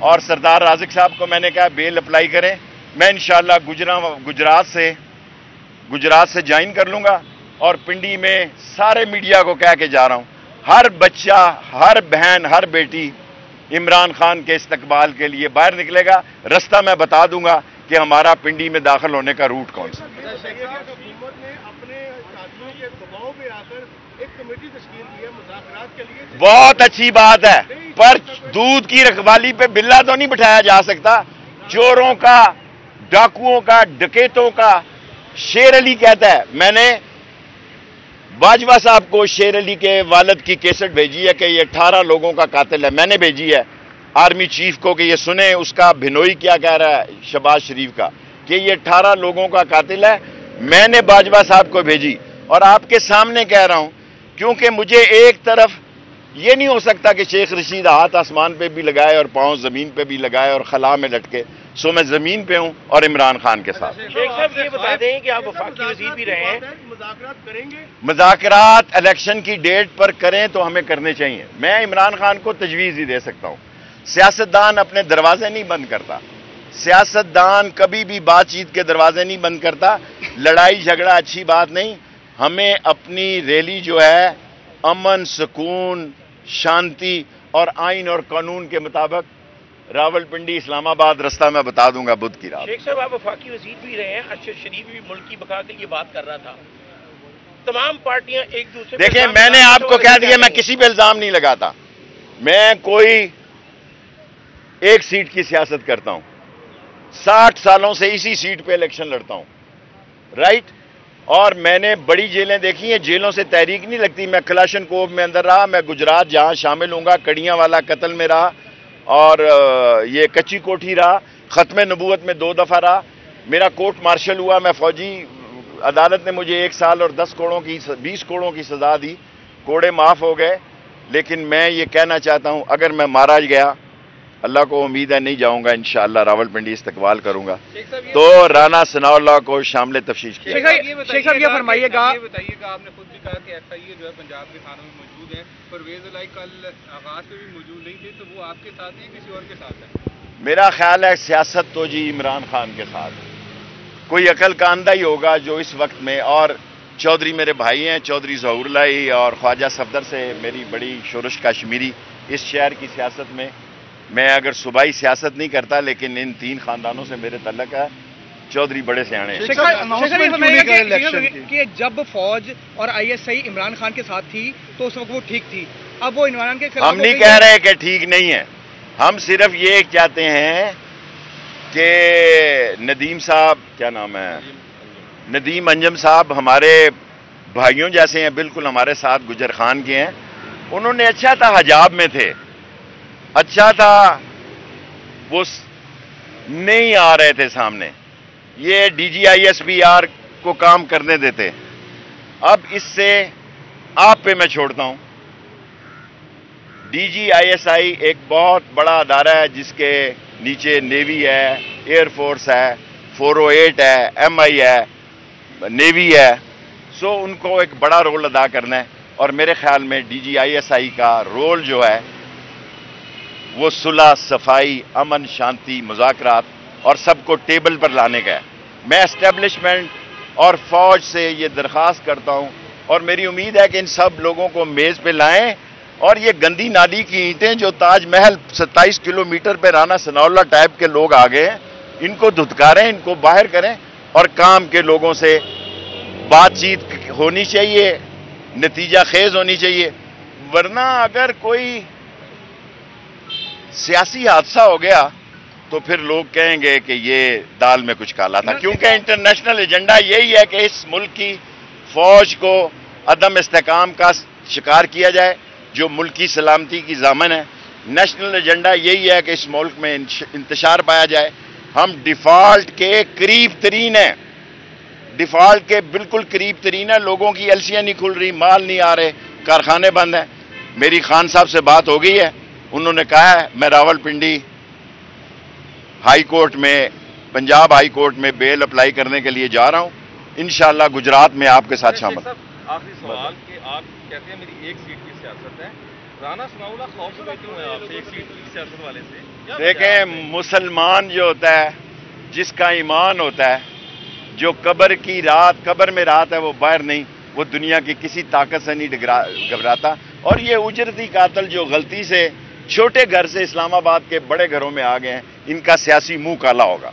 اور سردار رازق صاحب کو میں نے کہا بیل اپلائی کریں. میں انشاءاللہ گجرات سے جوائن کر لوں گا اور پنڈی میں سارے میڈیا کو کہہ کے جا رہا ہوں, ہر بچہ, ہر بہن, ہر بیٹی عمران خان کے استقبال کے لیے باہر نکلے گا. رستہ میں بتا دوں گا کہ ہمارا پنڈی میں داخل ہونے کا روٹ کون سا. حکومت نے اپنے ساتھیوں کے دباؤ میں آ کر ایک کمیٹی تشکیل کی ہے مذاکرات کے لیے. بہت اچھی بات ہے, پر دودھ کی رکھوالی پہ بلا تو نہیں بٹھایا جا سکتا. چوروں کا, ڈاکوؤں کا, ڈکیتوں کا شیر علی کہتا ہے. میں نے باجوہ صاحب کو شیر علی کے والد کی کیسٹ بھیجی ہے کہ یہ 18 لوگوں کا قاتل ہے. میں نے بھیجی ہے آرمی چیف کو کہ یہ سنیں اس کا بھنوئی کیا کہہ رہا ہے شہباز شریف کا کہ یہ 18 لوگوں کا قاتل ہے. میں نے باجوہ صاحب کو بھیجی اور آپ کے سامنے کہہ رہا ہوں, کیونکہ مجھے ایک طرف یہ نہیں ہو سکتا کہ شیخ رشید ہاتھ آسمان پہ بھی لگائے اور پاؤں زمین پہ بھی لگائے اور خلا میں لٹکے. سو میں زمین پہ ہوں اور عمران خان کے ساتھ. شیخ صاحب یہ بتا دیں کہ آپ وفاقی وزیر بھی رہے ہیں, مذاکرات کریں گے؟ مذاکرات الیکشن کی ڈیٹ پر کریں تو ہمیں کرنے چاہیے. میں عمران خان کو تجویز ہی دے سکتا ہوں. سیاستدان اپنے دروازے نہیں بند کرتا, سیاستدان کبھی بھی بات چیت کے دروازے نہیں بند کرتا. لڑائی جھگڑا اچھی بات نہیں. ہمیں اپنی ریلی جو ہے امن, سکون, شانتی اور آئین اور قانون کے مطابق راول پنڈی اسلام آباد رستہ میں بتا دوں گا بدھ کی رات. شیخ صاحب آپ وفاقی وزیر بھی رہے ہیں, ارشد شریف بھی ملک کی بقا کے لیے بات کر رہا تھا. تمام پارٹیاں ایک دوسرے پہ دیکھیں, میں نے آپ کو کہہ دیا میں کسی پہ الزام نہیں لگاتا. میں کوئی ایک سیٹ کی سیاست کرتا ہوں, 60 سالوں سے اسی سیٹ پہ الیکشن لڑتا ہوں, رائٹ. اور میں نے بڑی جیلیں دیکھی ہیں, جیلوں سے تحریک نہیں لگتی. میں کلاشن کوف میں اندر رہا, میں گجرات جہاں شامل ہوں گا, کڑیاں والا قتل میں رہا, اور یہ کچی کوٹھی رہا, ختم نبوت میں 2 دفعہ رہا. میرا کورٹ مارشل ہوا, میں فوجی عدالت نے مجھے 1 سال اور 20 کروڑوں کی سزا دی, کوڑے معاف ہو گئے. لیکن میں یہ کہنا چاہتا ہوں اگر میں مارا گیا, اللہ کو امید ہے نہیں جاؤں گا, انشاءاللہ راول پنڈی استقبال کروں گا, تو رانا ثناء اللہ کو شامل تفتیش کیا. شیخ صاحب یہ فرمائیے گا, آپ نے خود بھی کہا کہ ایف آئی اے جو ہے پنجاب کے تھانوں میں موجود ہے, پرویز الہی کل آغاز پہ بھی موجود نہیں تھے, تو وہ آپ کے ساتھ ہیں کسی اور کے ساتھ ہے؟ میرا خیال ہے سیاست تو جی عمران خان کے ساتھ. کوئی عقل کا اندھا ہی ہوگا جو اس وقت میں, اور چودھری میرے بھائی ہیں, چودھری ظہور الہی اور خواجہ صفدر سے میری بڑی شورش کشمیری اس شہر کی سیاست میں. میں اگر صوبائی سیاست نہیں کرتا لیکن ان 3 خاندانوں سے میرے تعلق ہے. چودھری بڑے سیانے ہیں. کہ جب فوج اور I S I Imran Khan کے ساتھ تھی تو اس وقت وہ ٹھیک تھی, اب وہ عمران کے خلاف. ہم نہیں کہہ رہے کہ ٹھیک نہیں ہے, ہم صرف یہ چاہتے ہیں کہ ندیم صاحب, کیا نام ہے, ندیم انجم صاحب ہمارے بھائیوں جیسے ہیں, بالکل ہمارے ساتھ گجر خان کے ہیں. انہوں نے اچھا تھا حجاب میں تھے, اچھا تھا وہ نہیں آ رہے تھے سامنے, یہ D G I S P R کو کام کرنے دیتے. اب اس سے آپ پہ میں چھوڑتا ہوں. D G I S I ایک بہت بڑا ادارہ ہے جس کے نیچے نیوی ہے, ایئر فورس ہے, 408 ہے, ایم آئی ہے, نیوی ہے. سو ان کو ایک بڑا رول ادا کرنا ہے, اور میرے خیال میں D G I S I کا رول جو ہے وہ صلح, صفائی, امن, شانتی, مذاکرات اور سب کو ٹیبل پر لانے کا ہے. میں اسٹیبلشمنٹ اور فوج سے یہ درخواست کرتا ہوں, اور میری امید ہے کہ ان سب لوگوں کو میز پہ لائیں, اور یہ گندی نالی کی اینٹیں جو تاج محل 27 کلومیٹر پہ رانا ثناء اللہ ٹائپ کے لوگ آ گئے ہیں, ان کو دھتکاریں, ان کو باہر کریں, اور کام کے لوگوں سے بات چیت ہونی چاہیے, نتیجہ خیز ہونی چاہیے. ورنہ اگر کوئی سیاسی حادثہ ہو گیا تو پھر لوگ کہیں گے کہ یہ دال میں کچھ کالا تھا. کیونکہ انٹرنیشنل ایجنڈا یہی ہے کہ اس ملک کی فوج کو عدم استحکام کا شکار کیا جائے, جو ملکی سلامتی کی ضامن ہے. نیشنل ایجنڈا یہی ہے کہ اس ملک میں انتشار پایا جائے. ہم ڈیفالٹ کے قریب ترین ہیں, ڈیفالٹ کے بالکل قریب ترین ہیں. لوگوں کی ایلسیاں نہیں کھل رہی, مال نہیں آ رہے, کارخانے بند ہیں. میری خان صاحب سے بات ہو گئی ہے, انہوں نے کہا ہے میں راول پنڈی ہائی کورٹ میں, پنجاب ہائی کورٹ میں بیل اپلائی کرنے کے لیے جا رہا ہوں. انشاءاللہ گجرات میں آپ کے ساتھ شامل. آخری سوال کہ آپ کہتے ہیں میری ایک سیٹ کی سیاست ہے, رانا ثناء اللہ خوف سے بیٹھے ہوئے ہیں آپ سے ایک سیٹ کی سیاست والے سے, دیکھیں مسلمان جو ہوتا ہے، جس کا ایمان ہوتا ہے، جو قبر میں رات ہے، وہ باہر نہیں، وہ دنیا کی کسی طاقت سے نہیں گھبراتا. اور یہ اجرتی قاتل جو غلطی سے چھوٹے گھر سے اسلام آباد کے بڑے گھروں میں آ گئے ہیں، ان کا سیاسی منہ کالا ہوگا.